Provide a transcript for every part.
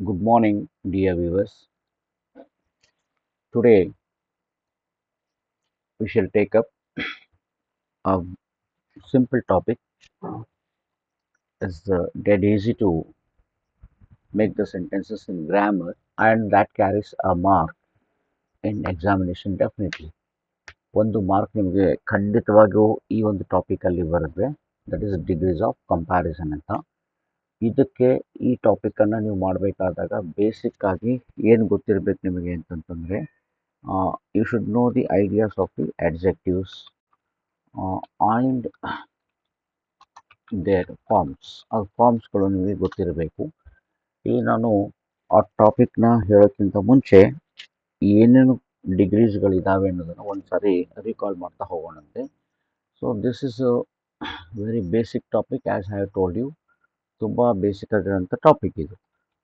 Good morning, dear viewers. Today we shall take up a simple topic. It's dead easy to make the sentences in grammar, and that carries a mark in examination definitely. ಒಂದು mark ನಿಮಗೆ ಖಂಡಿತವಾಗಿಯೂ ಈ ಒಂದು ಟಾಪಿಕಲ್ಲಿ ಬರುತ್ತೆ. That is degrees of comparison ಅಂತ. ಇದಕ್ಕೆ ಈ ಟಾಪಿಕನ್ನು ನೀವು ಮಾಡಬೇಕಾದಾಗ ಬೇಸಿಕ್ ಆಗಿ ಏನು ಗೊತ್ತಿರಬೇಕು ನಿಮಗೆ ಅಂತಂತಂದರೆ you should know the ideas of the adjectives and their forms. ಆ ಫಾರ್ಮ್ಸ್ಗಳು ನಿಮಗೆ ಗೊತ್ತಿರಬೇಕು. ಇಲ್ಲಿ ನಾನು ಆ ಟಾಪಿಕ್ನ ಹೇಳೋಕ್ಕಿಂತ ಮುಂಚೆ ಏನೇನು ಡಿಗ್ರೀಸ್ಗಳಿದ್ದಾವೆ ಅನ್ನೋದನ್ನು ಒಂದು ಸಾರಿ ರಿಕಾಲ್ ಮಾಡ್ತಾ ಹೋಗೋಣಂತೆ. So this is very basic topic. As I have told you, ತುಂಬ ಬೇಸಿಕ್ ಆಗಿರೋಂಥ ಟಾಪಿಕ್ ಇದು.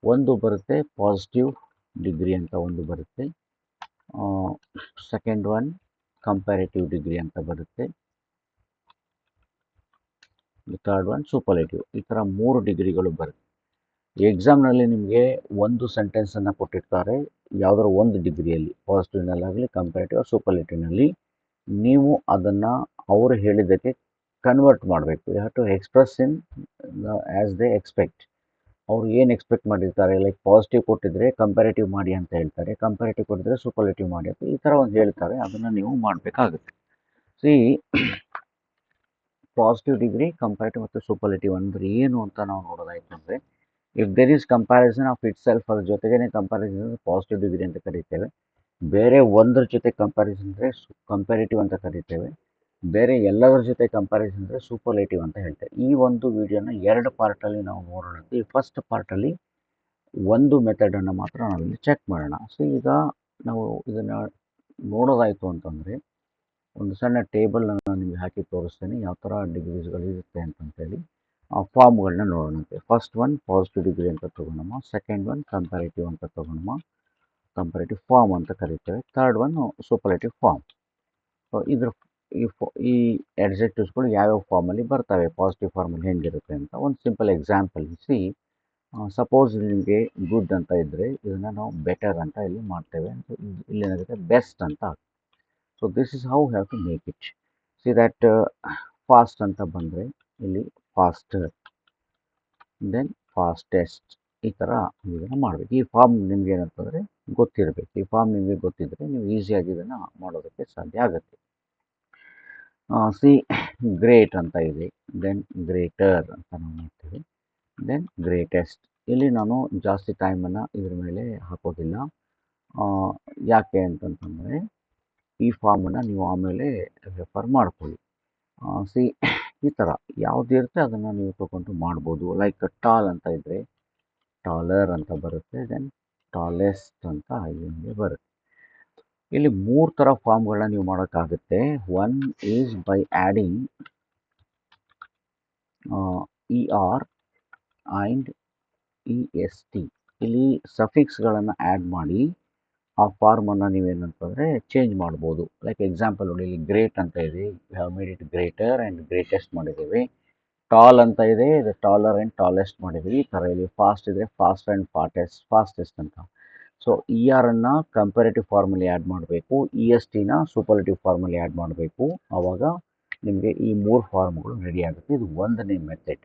ಒಂದು ಬರುತ್ತೆ ಪಾಸಿಟಿವ್ ಡಿಗ್ರಿ ಅಂತ ಒಂದು ಬರುತ್ತೆ. ಸೆಕೆಂಡ್ ಒನ್ ಕಂಪ್ಯಾರಿಟಿವ್ ಡಿಗ್ರಿ ಅಂತ ಬರುತ್ತೆ. Third one superlative. ಈ ಥರ 3 ಡಿಗ್ರಿಗಳು ಬರುತ್ತೆ. ಎಕ್ಸಾಮ್ನಲ್ಲಿ ನಿಮಗೆ ಒಂದು ಸೆಂಟೆನ್ಸನ್ನು ಕೊಟ್ಟಿರ್ತಾರೆ ಯಾವುದಾದ್ರು ಒಂದು ಡಿಗ್ರಿಯಲ್ಲಿ, ಪಾಸಿಟಿವ್ನಲ್ಲಾಗಲಿ ಕಂಪ್ಯಾರಿಟಿವ್ ಸೂಪರ್ಲೇಟಿವ್ನಲ್ಲಿ. ನೀವು ಅದನ್ನು ಅವರು ಹೇಳಿದ್ದಕ್ಕೆ ಕನ್ವರ್ಟ್ ಮಾಡಬೇಕು. You have to express in as they expect. ಅವರು ಏನು ಎಕ್ಸ್ಪೆಕ್ಟ್ ಮಾಡಿರ್ತಾರೆ, ಲೈಕ್ ಪಾಸಿಟಿವ್ ಕೊಟ್ಟಿದ್ರೆ ಕಂಪ್ಯಾರಿಟಿವ್ ಮಾಡಿ ಅಂತ ಹೇಳ್ತಾರೆ, ಕಂಪ್ಯಾರಿಟಿವ್ ಕೊಟ್ಟಿದ್ರೆ ಸೂಪರ್ಲೇಟಿವ್ ಮಾಡಿ ಅಂತ ಈ ಥರ ಒಂದು ಹೇಳ್ತಾರೆ. ಅದನ್ನು ನೀವು ಮಾಡಬೇಕಾಗುತ್ತೆ. ಸಿ, ಪಾಸಿಟಿವ್ ಡಿಗ್ರಿ, ಕಂಪ್ಯಾರಿಟಿವ್ ಮತ್ತು ಸೂಪರ್ಲೇಟಿವ್ ಅಂದರೆ ಏನು ಅಂತ ನಾವು ನೋಡೋದಾಯ್ತು ಅಂದರೆ, if there is comparison of itself, ಅದ್ರ ಜೊತೆಗೇ ಕಂಪ್ಯಾರಿಸನ್ ಪಾಸಿಟಿವ್ ಡಿಗ್ರಿ ಅಂತ ಕರಿತೇವೆ. ಬೇರೆ ಒಂದರ ಜೊತೆ ಕಂಪ್ಯಾರಿಸನ್ ಅಂದರೆ ಕಂಪ್ಯಾರಿಟಿವ್ ಅಂತ ಕರಿತೇವೆ. ಬೇರೆ ಎಲ್ಲದರ ಜೊತೆ ಕಂಪ್ಯಾರಿಸನ್ ಅಂದರೆ ಸೂಪರ್ಲೇಟಿವ್ ಅಂತ ಹೇಳ್ತೇವೆ. ಈ ಒಂದು ವಿಡಿಯೋನ 2 ಪಾರ್ಟಲ್ಲಿ ನಾವು ನೋಡೋಣ. ಈ ಫಸ್ಟ್ ಪಾರ್ಟಲ್ಲಿ ಒಂದು ಮೆಥಡನ್ನು ಮಾತ್ರ ನಾವಿಲ್ಲಿ ಚೆಕ್ ಮಾಡೋಣ. ಸೊ ಈಗ ನಾವು ಇದನ್ನು ನೋಡೋದಾಯಿತು ಅಂತಂದರೆ, ಒಂದು ಸಣ್ಣ ಟೇಬಲನ್ನು ನಾನು ನಿಮಗೆ ಹಾಕಿ ತೋರಿಸ್ತೇನೆ ಯಾವ ಥರ ಡಿಗ್ರೀಸ್ಗಳಿರುತ್ತೆ ಅಂತಂತೇಳಿ. ಆ ಫಾರ್ಮ್ಗಳನ್ನ ನೋಡೋಣಂತೆ. ಫಸ್ಟ್ ಒನ್ ಪಾಸಿಟಿವ್ ಡಿಗ್ರಿ ಅಂತ ತೊಗೊಳಮ್ಮ. ಸೆಕೆಂಡ್ ಒನ್ ಕಂಪ್ಯಾರಿಟಿವ್ ಅಂತ ತೊಗೊಳಮ್ಮ, ಕಂಪ್ಯಾರಿಟಿವ್ ಫಾರ್ಮ್ ಅಂತ ಕರಿತೇವೆ. Third one superlative form. So ಇದ್ರ ಈ ಅಡ್ಜೆಕ್ಟಿವ್ಸ್ಗಳು ಯಾವ್ಯಾವ ಫಾರ್ಮಲ್ಲಿ ಬರ್ತವೆ, ಪಾಸಿಟಿವ್ ಫಾರ್ಮಲ್ಲಿ ಹೆಂಗಿರುತ್ತೆ ಅಂತ ಒಂದು ಸಿಂಪಲ್ ಎಕ್ಸಾಂಪಲ್. ಸಿ, ಸಪೋಸ್ ನಿಮಗೆ ಗುಡ್ ಅಂತ ಇದ್ದರೆ ಇದನ್ನು ನಾವು ಬೆಟರ್ ಅಂತ ಇಲ್ಲಿ ಮಾಡ್ತೇವೆ. ಇಲ್ಲೇನಾಗುತ್ತೆ ಬೆಸ್ಟ್ ಅಂತ ಆಗುತ್ತೆ. So this is how have to make it. See that fast ಅಂತ ಬಂದರೆ ಇಲ್ಲಿ ಫಾಸ್ಟರ್, ದೆನ್ ಫಾಸ್ಟೆಸ್ಟ್, ಈ ಥರ ಇದನ್ನು ಮಾಡಬೇಕು. ಈ ಫಾರ್ಮ್ ನಿಮ್ಗೆ ಏನಂತಂದರೆ ಗೊತ್ತಿರಬೇಕು. ಈ ಫಾರ್ಮ್ ನಿಮಗೆ ಗೊತ್ತಿದ್ದರೆ ನೀವು ಈಸಿಯಾಗಿ ಇದನ್ನು ಮಾಡೋದಕ್ಕೆ ಸಾಧ್ಯ ಆಗುತ್ತೆ. ಸಿ, ಗ್ರೇಟ್ ಅಂತ ಇದೆ, ದೆನ್ ಗ್ರೇಟರ್ ಅಂತ ನಾವು ಮಾಡ್ತೀವಿ, ದೆನ್ ಗ್ರೇಟೆಸ್ಟ್. ಇಲ್ಲಿ ನಾನು ಜಾಸ್ತಿ ಟೈಮನ್ನು ಇದ್ರ ಮೇಲೆ ಹಾಕೋದಿಲ್ಲ. ಯಾಕೆ ಅಂತಂತಂದರೆ ಈ ಫಾರ್ಮನ್ನು ನೀವು ಆಮೇಲೆ ರೆಫರ್ ಮಾಡ್ಕೊಳ್ಳಿ. ಸಿ, ಈ ಥರ ಯಾವುದು ಇರುತ್ತೆ ಅದನ್ನು ನೀವು ತೊಗೊಂಡು ಮಾಡ್ಬೋದು. ಲೈಕ್ ಟಾಲ್ ಅಂತ ಇದ್ದರೆ ಟಾಲರ್ ಅಂತ ಬರುತ್ತೆ, ದೆನ್ ಟಾಲೆಸ್ಟ್ ಅಂತ ನಿಮಗೆ ಬರುತ್ತೆ. ಇಲ್ಲಿ 3 ಥರ ಫಾರ್ಮ್ಗಳನ್ನ ನೀವು ಮಾಡೋಕ್ಕಾಗುತ್ತೆ. One is by adding e r and e s t. ಇಲ್ಲಿ ಸಫಿಕ್ಸ್ಗಳನ್ನು ಆ್ಯಡ್ ಮಾಡಿ ಆ ಫಾರ್ಮನ್ನು ನೀವೇನಂತಂದರೆ ಚೇಂಜ್ ಮಾಡ್ಬೋದು. ಲೈಕ್ ಎಕ್ಸಾಂಪಲ್ ನೋಡಿ, ಇಲ್ಲಿ ಗ್ರೇಟ್ ಅಂತ ಇದೆ, we have made it greater and greatest ಮಾಡಿದ್ದೀವಿ. ಟಾಲ್ ಅಂತ ಇದೆ, ಇದು ಟಾಲರ್ ಆ್ಯಂಡ್ ಟಾಲೆಸ್ಟ್ ಮಾಡಿದ್ದೀವಿ. ಈ ಥರ ಇಲ್ಲಿ ಫಾಸ್ಟ್ ಇದೆ, ಫಾಸ್ಟ್ ಆ್ಯಂಡ್ ಫಾಸ್ಟೆಸ್ಟ್ ಅಂತ. ಸೊ ಇ ಆರನ್ನು ಕಂಪ್ಯಾರಿಟಿವ್ ಫಾರ್ಮಲ್ಲಿ ಆ್ಯಡ್ ಮಾಡಬೇಕು, ಇ ಎಸ್ ಟಿನ ಸೂಪರ್ಲೇಟಿವ್ ಫಾರ್ಮಲ್ಲಿ ಆ್ಯಡ್ ಮಾಡಬೇಕು. ಆವಾಗ ನಿಮಗೆ ಈ 3 ಫಾರ್ಮ್ಗಳು ರೆಡಿ ಆಗುತ್ತೆ. ಇದು ಒಂದನೇ ಮೆಥಡ್.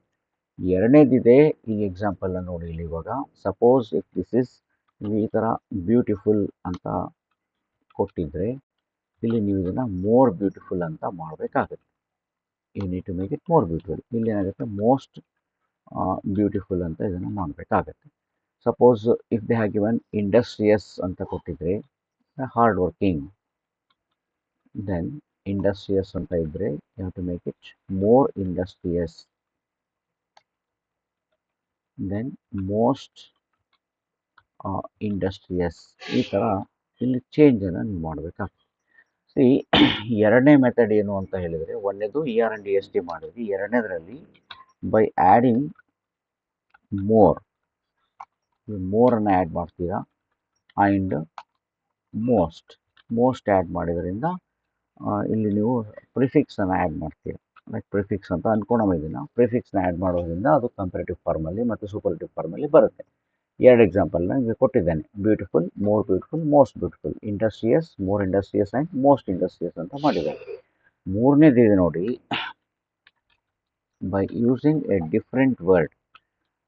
ಎರಡನೇದಿದೆ, ಈ ಎಕ್ಸಾಂಪಲ್ನ ನೋಡಿ. ಇಲ್ಲಿ ಇವಾಗ ಸಪೋಸ್ ಇಫ್ ದಿಸ್ ಇಸ್ ಈ ಥರ ಬ್ಯೂಟಿಫುಲ್ ಅಂತ ಕೊಟ್ಟಿದ್ದರೆ ಇಲ್ಲಿ ನೀವು ಇದನ್ನು ಮೋರ್ ಬ್ಯೂಟಿಫುಲ್ ಅಂತ ಮಾಡಬೇಕಾಗುತ್ತೆ. You need to make it more beautiful. ಇಲ್ಲಿ ಏನಾಗುತ್ತೆ, ಮೋಸ್ಟ್ ಬ್ಯೂಟಿಫುಲ್ ಅಂತ ಇದನ್ನು ಮಾಡಬೇಕಾಗತ್ತೆ. Suppose if they have given industrious ಅಂತ ಕೊಟ್ಟಿದ್ರೆ ಹಾರ್ಡ್ ವರ್ಕಿಂಗ್, ದೆನ್ ಇಂಡಸ್ಟ್ರಿಯಸ್ ಅಂತ ಇದ್ದರೆ you have to make it more industrious, then most industrious. ಈ ಥರ ಇಲ್ಲಿ ಚೇಂಜನ್ನು ನೀವು ಮಾಡಬೇಕಾಗ್ತದೆ. ಸಿ, ಎರಡನೇ ಮೆಥಡ್ ಏನು ಅಂತ ಹೇಳಿದರೆ, ಒಂದನೇದು e r and e s t ಮಾಡಿದ್ವಿ. ಎರಡನೇದರಲ್ಲಿ ಬೈ ಆ್ಯಡಿಂಗ್ ಮೋರನ್ನು ಆ್ಯಡ್ ಮಾಡ್ತೀರಾ ಆ್ಯಂಡ್ ಮೋಸ್ಟ್ ಆ್ಯಡ್ ಮಾಡಿದ್ರಿಂದ ಇಲ್ಲಿ ನೀವು ಪ್ರಿಫಿಕ್ಸನ್ನು ಆ್ಯಡ್ ಮಾಡ್ತೀರಾ. ಲೈಕ್ ಪ್ರಿಫಿಕ್ಸ್ ಅಂತ ಅಂದ್ಕೊಳ್ಳೋಣ. ಇದನ್ನು ಪ್ರಿಫಿಕ್ಸ್ನ ಆ್ಯಡ್ ಮಾಡೋದ್ರಿಂದ ಅದು ಕಂಪ್ಯಾರಿಟಿವ್ ಫಾರ್ಮಲ್ಲಿ ಮತ್ತು ಸೂಪರ್ಲೇಟಿವ್ ಫಾರ್ಮಲ್ಲಿ ಬರುತ್ತೆ. ಎರಡು ಎಕ್ಸಾಂಪಲ್ನ ನಿಮಗೆ ಕೊಟ್ಟಿದ್ದೇನೆ. Beautiful, more beautiful, most beautiful, industrious, more industrious and most industrious ಅಂತ ಮಾಡಿದ್ದಾರೆ. ಮೂರನೇದಿದೆ ನೋಡಿ, by using a different word.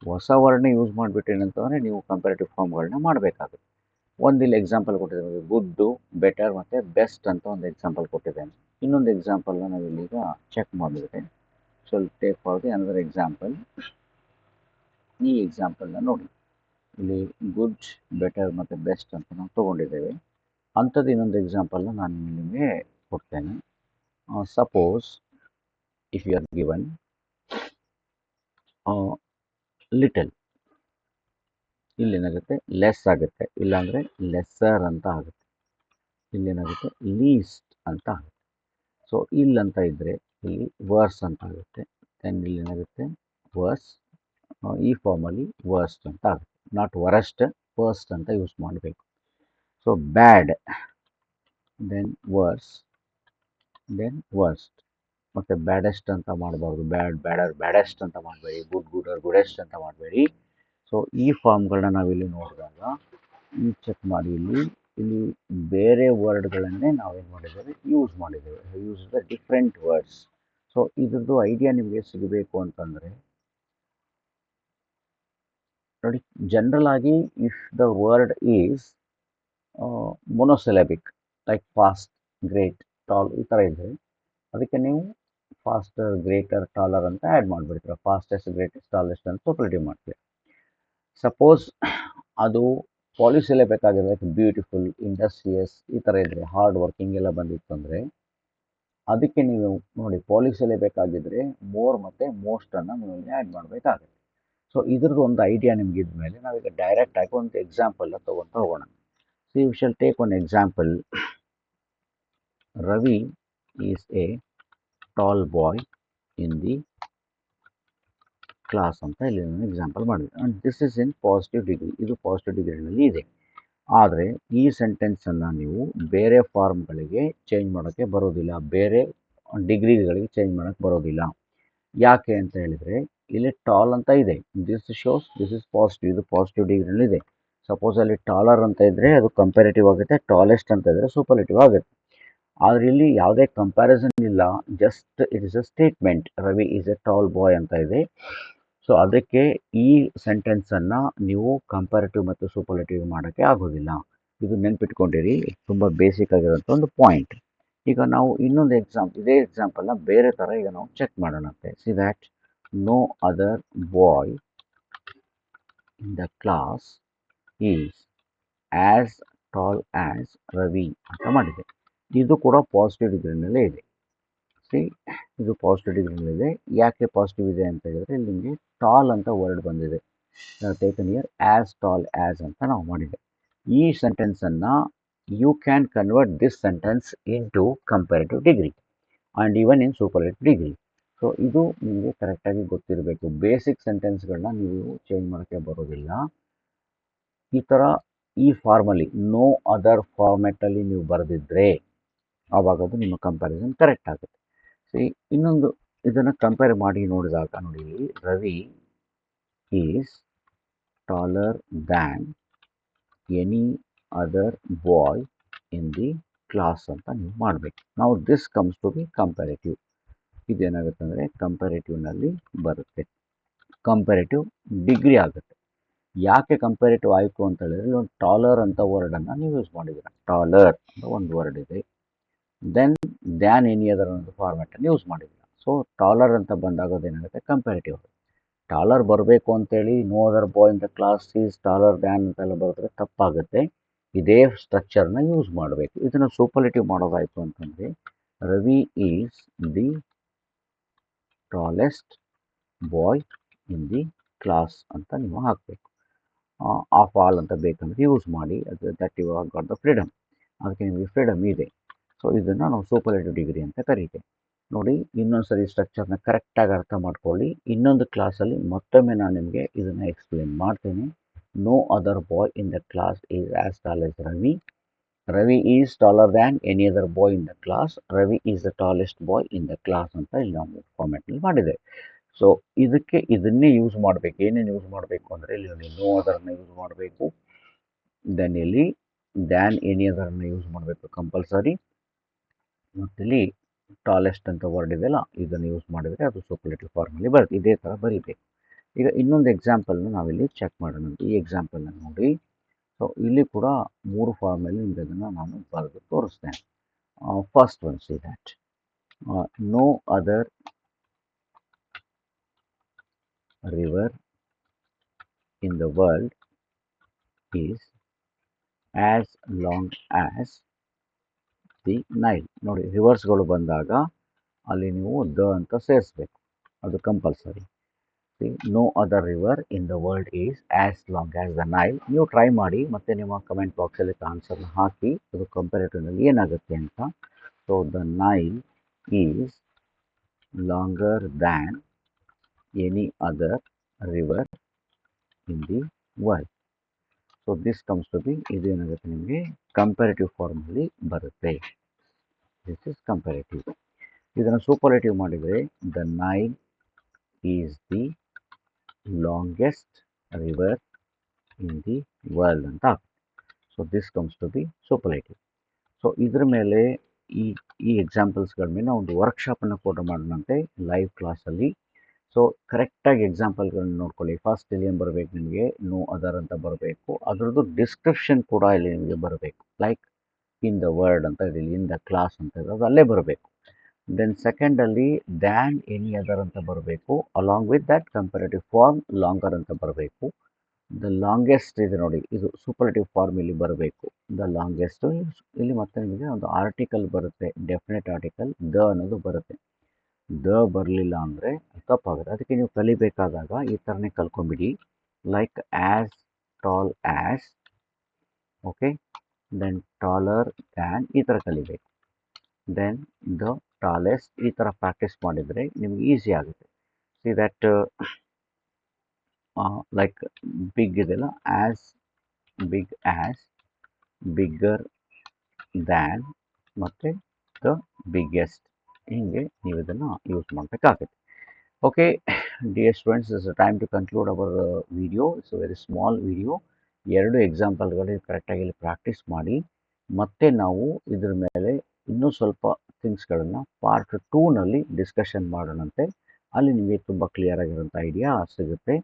ಹೊಸ ವರ್ಡ್ನ ಯೂಸ್ ಮಾಡಿಬಿಟ್ಟು ಏನಂತಂದರೆ ನೀವು ಕಂಪ್ಯಾರಿಟಿವ್ ಫಾರ್ಮ್ಗಳನ್ನ ಮಾಡಬೇಕಾಗುತ್ತೆ. ಒಂದಿಲ್ಲಿ ಎಕ್ಸಾಂಪಲ್ ಕೊಟ್ಟಿದ್ದೇನೆ, ಗುಡ್ಡು, ಬೆಟರ್ ಮತ್ತು ಬೆಸ್ಟ್ ಅಂತ ಒಂದು ಎಕ್ಸಾಂಪಲ್ ಕೊಟ್ಟಿದ್ದೇನೆ. ಇನ್ನೊಂದು ಎಕ್ಸಾಂಪಲ್ನ ನಾವಿಲ್ಲೀಗ ಚೆಕ್ ಮಾಡಿದರೆ, so take for the another example. ಈ ಎಕ್ಸಾಂಪಲ್ನ ನೋಡಿ, ಇಲ್ಲಿ ಗುಡ್, ಬೆಟರ್ ಮತ್ತು ಬೆಸ್ಟ್ ಅಂತ ನಾವು ತೊಗೊಂಡಿದ್ದೇವೆ. ಅಂಥದ್ದು ಇನ್ನೊಂದು ಎಕ್ಸಾಂಪಲ್ನ ನಾನು ನಿಮಗೆ ಕೊಡ್ತೇನೆ. Suppose if you are given little, ಇಲ್ಲೇನಾಗುತ್ತೆ ಲೆಸ್ ಆಗುತ್ತೆ, ಇಲ್ಲಾಂದರೆ ಲೆಸ್ಸರ್ ಅಂತ ಆಗುತ್ತೆ. ಇಲ್ಲೇನಾಗುತ್ತೆ ಲೀಸ್ಟ್ ಅಂತ ಆಗುತ್ತೆ. ಸೊ ಇಲ್ಲಂತ ಇದ್ದರೆ ಇಲ್ಲಿ ವರ್ಸ್ ಅಂತ ಆಗುತ್ತೆ. ದೆನ್ ಇಲ್ಲೇನಾಗುತ್ತೆ ವರ್ಸ್, ಈ ಫಾರ್ಮಲ್ಲಿ ವರ್ಸ್ಟ್ ಅಂತ ಆಗುತ್ತೆ. ನಾಟ್ ವರಸ್ಟ್, ವರ್ಸ್ಟ್ ಅಂತ ಯೂಸ್ ಮಾಡಬೇಕು. So bad, then worse, then worst. ಮತ್ತು ಬ್ಯಾಡೆಸ್ಟ್ ಅಂತ ಮಾಡಬಾರ್ದು, ಬ್ಯಾಡರ್ ಬ್ಯಾಡೆಸ್ಟ್ ಅಂತ ಮಾಡಬೇಡಿ, ಗುಡರ್ ಗುಡೆಸ್ಟ್ ಅಂತ ಮಾಡಬೇಡಿ. ಸೊ ಈ ಫಾರ್ಮ್ಗಳನ್ನ ನಾವಿಲ್ಲಿ ನೋಡಿದಾಗ ಚೆಕ್ ಮಾಡಿ, ಇಲ್ಲಿ ಬೇರೆ ವರ್ಡ್ಗಳನ್ನೇ ನಾವೇನು ಮಾಡಿದ್ದೇವೆ ಯೂಸ್ ಮಾಡಿದ್ದೇವೆ. Use the different words. So ಇದ್ರದ್ದು ಐಡಿಯಾ ನಿಮಗೆ ಸಿಗಬೇಕು ಅಂತಂದರೆ ನೋಡಿ, ಜನರಲ್ ಆಗಿ if the word is monosyllabic like fast, great, tall ಈ ಥರ ಇದ್ದರೆ ಅದಕ್ಕೆ ನೀವು ಫಾಸ್ಟರ್, ಗ್ರೇಟರ್, ಟಾಲರ್ ಅಂತ ಆ್ಯಡ್ ಮಾಡಿಬಿಡ್ತೀರ. ಫಾಸ್ಟೆಸ್ಟ್, ಗ್ರೇಟೆಸ್ಟ್, ಟಾಲೆಸ್ಟ್ ಅಂತ ಸೂಪರ್ಲೇಟಿವ್ ಮಾಡ್ತೀರ. ಸಪೋಸ್ ಅದು ಪಾಲಿಸಿಲೆಬಿಕ್ ಆಗಿದೆ, ಲೈಕ್ ಬ್ಯೂಟಿಫುಲ್, ಇಂಡಸ್ಟ್ರಿಯಸ್ ಈ ಥರ ಇದ್ದರೆ, ಹಾರ್ಡ್ ವರ್ಕಿಂಗ್ ಎಲ್ಲ ಬಂದಿತ್ತು ಅಂದರೆ ಅದಕ್ಕೆ ನೀವು ನೋಡಿ ಪಾಲಿಸಿಲೆಬಿಕ್ ಆಗಿದ್ದರೆ ಮೋರ್ ಮತ್ತು ಮೋಸ್ಟನ್ನು ನೀವು ಆ್ಯಡ್ ಮಾಡಬೇಕಾಗುತ್ತೆ. ಸೊ ಇದ್ರದ್ದು ಒಂದು ಐಡಿಯಾ ನಿಮ್ಗೆ ಇದ್ಮೇಲೆ ನಾವೀಗ ಡೈರೆಕ್ಟಾಗಿ ಒಂದು ಎಕ್ಸಾಂಪಲ್ನ ತೊಗೊಳ್ತಾ ಹೋಗೋಣ. So you shall take one example. Ravi is a tall boy in the class ಅಂತ ಇಲ್ಲಿ ನಾನು ಎಕ್ಸಾಂಪಲ್ ಮಾಡಿದೆ. And this is in positive degree, ಇದು ಪಾಸಿಟಿವ್ ಡಿಗ್ರಿನಲ್ಲಿ ಇದೆ. ಆದರೆ ಈ ಸೆಂಟೆನ್ಸನ್ನು ನೀವು ಬೇರೆ ಫಾರ್ಮ್ಗಳಿಗೆ ಚೇಂಜ್ ಮಾಡೋಕ್ಕೆ ಬರೋದಿಲ್ಲ, ಬೇರೆ ಡಿಗ್ರಿಗಳಿಗೆ ಚೇಂಜ್ ಮಾಡೋಕ್ಕೆ ಬರೋದಿಲ್ಲ. ಯಾಕೆ ಅಂತ ಹೇಳಿದರೆ ಇಲ್ಲಿ ಟಾಲ್ ಅಂತ ಇದೆ, this shows this is positive, ಇದು ಪಾಸಿಟಿವ್ ಡಿಗ್ರಿನಲ್ಲಿದೆ. ಸಪೋಸ್ ಅಲ್ಲಿ ಟಾಲರ್ ಅಂತ ಇದ್ದರೆ ಅದು ಕಂಪ್ಯಾರಿಟಿವ್ ಆಗುತ್ತೆ, ಟಾಲೆಸ್ಟ್ ಅಂತ ಇದ್ದರೆ ಸೂಪರ್ಲೇಟಿವ್ ಆಗುತ್ತೆ. ಆದರೆ ಇಲ್ಲಿ ಯಾವುದೇ ಕಂಪ್ಯಾರಿಸನ್ ಇಲ್ಲ, just it is a statement. Ravi is a tall boy ಅಂತ ಇದೆ. ಸೊ ಅದಕ್ಕೆ ಈ ಸೆಂಟೆನ್ಸನ್ನು ನೀವು ಕಂಪ್ಯಾರಿಟಿವ್ ಮತ್ತು ಸೂಪರ್ಲೇಟಿವ್ ಮಾಡೋಕ್ಕೆ ಆಗೋದಿಲ್ಲ. ಇದು ನೆನ್ಪಿಟ್ಕೊಂಡಿರಿ, ತುಂಬ ಬೇಸಿಕ್ ಆಗಿರೋಂಥ ಒಂದು ಪಾಯಿಂಟ್. ಈಗ ನಾವು ಇನ್ನೊಂದು ಇದೇ ಎಕ್ಸಾಂಪಲ್ನ ಬೇರೆ ಥರ ಈಗ ನಾವು ಚೆಕ್ ಮಾಡೋಣಂತೆ. See that no other boy in the class is as tall as Ravi ಅಂತ ಮಾಡಿದೆ. ಇದು ಕೂಡ ಪಾಸಿಟಿವ್ ಡಿಗ್ರಿನಲ್ಲೇ ಇದೆ. ಸಿ, ಇದು ಪಾಸಿಟಿವ್ ಡಿಗ್ರಿನಲ್ಲಿದೆ. ಯಾಕೆ ಪಾಸಿಟಿವ್ ಇದೆ ಅಂತ ಹೇಳಿದ್ರೆ ಇಲ್ಲಿ ನಿಮಗೆ ಟಾಲ್ ಅಂತ ವರ್ಡ್ ಬಂದಿದೆ. Taken here as tall as ಅಂತ ನಾವು ಮಾಡಿದೆ. ಈ ಸೆಂಟೆನ್ಸನ್ನು you can convert this sentence into comparative degree and even in superlative degree. So ಇದು ನಿಮಗೆ ಕರೆಕ್ಟಾಗಿ ಗೊತ್ತಿರಬೇಕು. ಬೇಸಿಕ್ ಸೆಂಟೆನ್ಸ್ಗಳನ್ನ ನೀವು ಚೇಂಜ್ ಮಾಡೋಕ್ಕೆ ಬರೋದಿಲ್ಲ. ಈ ಥರ ಈ ಫಾರ್ಮಲ್ಲಿ ನೋ ಅದರ್ ಫಾರ್ಮೆಟಲ್ಲಿ ನೀವು ಬರೆದಿದ್ದರೆ ಆವಾಗ ಅದು ನಿಮ್ಮ ಕಂಪ್ಯಾರಿಸನ್ ಕರೆಕ್ಟ್ ಆಗುತ್ತೆ. ಸೊ ಇನ್ನೊಂದು ಇದನ್ನು ಕಂಪೇರ್ ಮಾಡಿ ನೋಡಿದಾಗ ನೋಡಿ, Ravi is taller than any other boy in the class ಅಂತ ನೀವು ಮಾಡಬೇಕು. ನಾವು this comes to be comparative. ಇದೇನಾಗುತ್ತೆ ಅಂದರೆ ಕಂಪ್ಯಾರಿಟಿವ್ನಲ್ಲಿ ಬರುತ್ತೆ, ಕಂಪ್ಯಾರಿಟಿವ್ ಡಿಗ್ರಿ ಆಗುತ್ತೆ. ಯಾಕೆ ಕಂಪ್ಯಾರಿಟಿವ್ ಆಯಿತು ಅಂತ ಹೇಳಿದ್ರೆ ಒಂದು ಟಾಲರ್ ಅಂತ ವರ್ಡನ್ನು ನೀವು ಯೂಸ್ ಮಾಡಿದ್ದೀರ. ಟಾಲರ್ ಅಂತ ಒಂದು ವರ್ಡ್ ಇದೆ, ದೆನ್ ದ್ಯಾನ್ ಎನಿ ಅದರ್ ಒಂದು ಫಾರ್ಮ್ಯಾಟನ್ನು ಯೂಸ್ ಮಾಡಿದ್ದೀರ. ಸೊ ಟಾಲರ್ ಅಂತ ಬಂದಾಗ ಅದೇನಾಗುತ್ತೆ ಕಂಪ್ಯಾರಿಟಿವ್ ಆಗುತ್ತೆ. ಟಾಲರ್ ಬರಬೇಕು ಅಂತೇಳಿ no other boy in the class is taller than ಅಂತೆಲ್ಲ ಬರೆದ್ರೆ ತಪ್ಪಾಗುತ್ತೆ. ಇದೇ ಸ್ಟ್ರಕ್ಚರ್ನ ಯೂಸ್ ಮಾಡಬೇಕು. ಇದನ್ನು ಸೂಪರ್ಲೇಟಿವ್ ಮಾಡೋದಾಯಿತು ಅಂತಂದರೆ Ravi is the tallest boy in the class ಅಂತ ನೀವು ಹಾಕಬೇಕು. ಆಫ್ ಆಲ್ ಅಂತ ಬೇಕಂದ್ರೆ ಯೂಸ್ ಮಾಡಿ, ಅದು that you are got the freedom, ಅದಕ್ಕೆ ನಿಮಗೆ ಫ್ರೀಡಮ್ ಇದೆ. ಸೊ ಇದನ್ನು ನಾವು ಸೂಪರ್ಲೇಟಿವ್ ಡಿಗ್ರಿ ಅಂತ ಕರೀತೇವೆ. ನೋಡಿ, ಇನ್ನೊಂದು ಸರಿ ಸ್ಟ್ರಕ್ಚರ್ನ ಕರೆಕ್ಟಾಗಿ ಅರ್ಥ ಮಾಡ್ಕೊಳ್ಳಿ. ಇನ್ನೊಂದು ಕ್ಲಾಸಲ್ಲಿ ಮತ್ತೊಮ್ಮೆ ನಾನು ನಿಮಗೆ ಇದನ್ನು ಎಕ್ಸ್ಪ್ಲೇನ್ ಮಾಡ್ತೇನೆ. No other boy in the class is as tall as Ravi. Ravi is taller than any other boy in the class. Ravi is the tallest boy in the class ಅಂತ ಇಲ್ಲಿ ನಾವು ಫಾರ್ಮ್ಯಾಟಲ್ಲಿ ಮಾಡಿದ್ದೇವೆ. ಸೊ ಇದಕ್ಕೆ ಇದನ್ನೇ ಯೂಸ್ ಮಾಡಬೇಕು. ಏನೇನು ಯೂಸ್ ಮಾಡಬೇಕು ಅಂದರೆ ಇಲ್ಲಿ ನೋ ಅದರನ್ನು ಯೂಸ್ ಮಾಡಬೇಕು. ದೆನ್ ಇಲ್ಲಿ ದ್ಯಾನ್ ಎನಿ ಅದರನ್ನು ಯೂಸ್ ಮಾಡಬೇಕು ಕಂಪಲ್ಸರಿ. ಮತ್ತಿಲ್ಲಿ ಟಾಲೆಸ್ಟ್ ಅಂತ ವರ್ಡ್ ಇದೆಯಲ್ಲ, ಇದನ್ನು ಯೂಸ್ ಮಾಡಿದರೆ ಅದು ಸೂಪರ್ಲೇಟಿವ್ ಫಾರ್ಮಲ್ಲಿ ಬರುತ್ತೆ. ಇದೇ ಥರ ಬರೀಬೇಕು. ಈಗ ಇನ್ನೊಂದು ಎಕ್ಸಾಂಪಲ್ನ ನಾವಿಲ್ಲಿ ಚೆಕ್ ಮಾಡೋಣ. ಈ ಎಕ್ಸಾಂಪಲ್ನ ನೋಡಿ. ಸೊ ಇಲ್ಲಿ ಕೂಡ 3 ಫಾರ್ಮಲ್ಲಿ ನಿಮಗೆ ಅದನ್ನು ನಾನು ಬರೆದು ತೋರಿಸ್ತೇನೆ. First one see that no other river in the world is as long as the Nile. ನೋಡಿ, ರಿವರ್ಸ್ಗಳು ಬಂದಾಗ ಅಲ್ಲಿ ನೀವು ದ ಅಂತ ಸೇರಿಸ್ಬೇಕು, ಅದು compulsory. No other river in the world is as long as the Nile. ನೀವು ಟ್ರೈ ಮಾಡಿ ಮತ್ತು ನಿಮ್ಮ ಕಮೆಂಟ್ ಬಾಕ್ಸಲ್ಲಿ ಆನ್ಸರ್ನ ಹಾಕಿ ಅದು ಕಂಪ್ಯಾರಿಟಿವ್ನಲ್ಲಿ ಏನಾಗುತ್ತೆ ಅಂತ. So the Nile is longer than any other river in the world. So this comes to be, ಇದು ಏನಾಗುತ್ತೆ ನಿಮಗೆ ಕಂಪ್ಯಾರಿಟಿವ್ ಫಾರ್ಮಲ್ಲಿ ಬರುತ್ತೆ. This is comparative. ಇದನ್ನು ಸೂಪರ್ಲೇಟಿವ್ ಮಾಡಿದರೆ the Nile is the longest river in the world ಅಂತ ಆಗುತ್ತೆ. So this comes to be superlative. So ಇದ್ರ ಮೇಲೆ ಈ ಎಕ್ಸಾಂಪಲ್ಸ್ಗಳ ಮೇಲೆ ಒಂದು ವರ್ಕ್ಶಾಪನ್ನು ಕೂಡ ಮಾಡೋಣಂತೆ ಲೈವ್ ಕ್ಲಾಸಲ್ಲಿ. ಸೊ ಕರೆಕ್ಟಾಗಿ ಎಕ್ಸಾಂಪಲ್ಗಳನ್ನ ನೋಡ್ಕೊಳ್ಳಿ. ಫಸ್ಟ್ ಇಲ್ಲಿ ಏನು ಬರಬೇಕು ನಿಮಗೆ, ನೋ ಅದರ್ ಅಂತ ಬರಬೇಕು. ಅದರದ್ದು ಡಿಸ್ಕ್ರಿಪ್ಷನ್ ಕೂಡ ಇಲ್ಲಿ ನಿಮಗೆ ಬರಬೇಕು. ಲೈಕ್ ಇನ್ ದ ವರ್ಡ್ ಅಂತ ಇದೆ, ಇನ್ ದ ಕ್ಲಾಸ್ ಅಂತ ಇದೆ, ಅದು ಅಲ್ಲೇ ಬರಬೇಕು. ದೆನ್ ಸೆಕೆಂಡಲ್ಲಿ ದ್ಯಾನ್ ಎನಿ ಅದರ್ ಅಂತ ಬರಬೇಕು. Along with that comparative form longer ಅಂತ ಬರಬೇಕು. ದ ಲಾಂಗೆಸ್ಟ್ ಇದೆ ನೋಡಿ, ಇದು ಸೂಪರ್ಲೇಟಿವ್ ಫಾರ್ಮ್ ಇಲ್ಲಿ ಬರಬೇಕು. ದ ಲಾಂಗೆಸ್ಟ್ ಇಲ್ಲಿ ಮತ್ತೆ ನಿಮಗೆ ಒಂದು ಆರ್ಟಿಕಲ್ ಬರುತ್ತೆ, ಡೆಫಿನೆಟ್ ಆರ್ಟಿಕಲ್ ದ ಅನ್ನೋದು ಬರುತ್ತೆ. ದ ಬರಲಿಲ್ಲ ಅಂದರೆ ತಪ್ಪಾಗುತ್ತೆ. ಅದಕ್ಕೆ ನೀವು ಕಲಿಬೇಕಾದಾಗ ಈ ಥರನೇ ಕಲ್ಕೊಂಬಿಡಿ. Like as tall as, okay, then taller than, ಈ ಥರ ಕಲಿಬೇಕು. ದೆನ್ ದ ಟಾಲೆಸ್ಟ್, ಈ ಥರ ಪ್ರಾಕ್ಟೀಸ್ ಮಾಡಿದರೆ ನಿಮ್ಗೆ ಈಸಿ ಆಗುತ್ತೆ. ಸಿ ದ್ಯಾಟ್ ಲೈಕ್ ಬಿಗ್ ಇದೆಲ್ಲ, as big as, bigger than ಮತ್ತು ದ ಬಿಗ್ಗೆಸ್ಟ್, ಹೀಗೆ ನೀವು ಇದನ್ನು ಯೂಸ್ ಮಾಡಬೇಕಾಗುತ್ತೆ. Okay dear students, it's time to conclude our video. It's very small video. 2 ಎಕ್ಸಾಂಪಲ್ಗಳು ಕರೆಕ್ಟಾಗಿ ಇಲ್ಲಿ ಪ್ರಾಕ್ಟೀಸ್ ಮಾಡಿ. ಮತ್ತೆ ನಾವು ಇದ್ರ ಮೇಲೆ ಇನ್ನೂ ಸ್ವಲ್ಪ ಥಿಂಗ್ಸ್ಗಳನ್ನು ಪಾರ್ಟ್ 2ನಲ್ಲಿ ಡಿಸ್ಕಷನ್ ಮಾಡೋಣಂತೆ. ಅಲ್ಲಿ ನಿಮಗೆ ತುಂಬ ಕ್ಲಿಯರ್ ಆಗಿರೋಂಥ ಐಡಿಯಾ ಸಿಗುತ್ತೆ.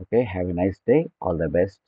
Okay, have A nice day. All the best.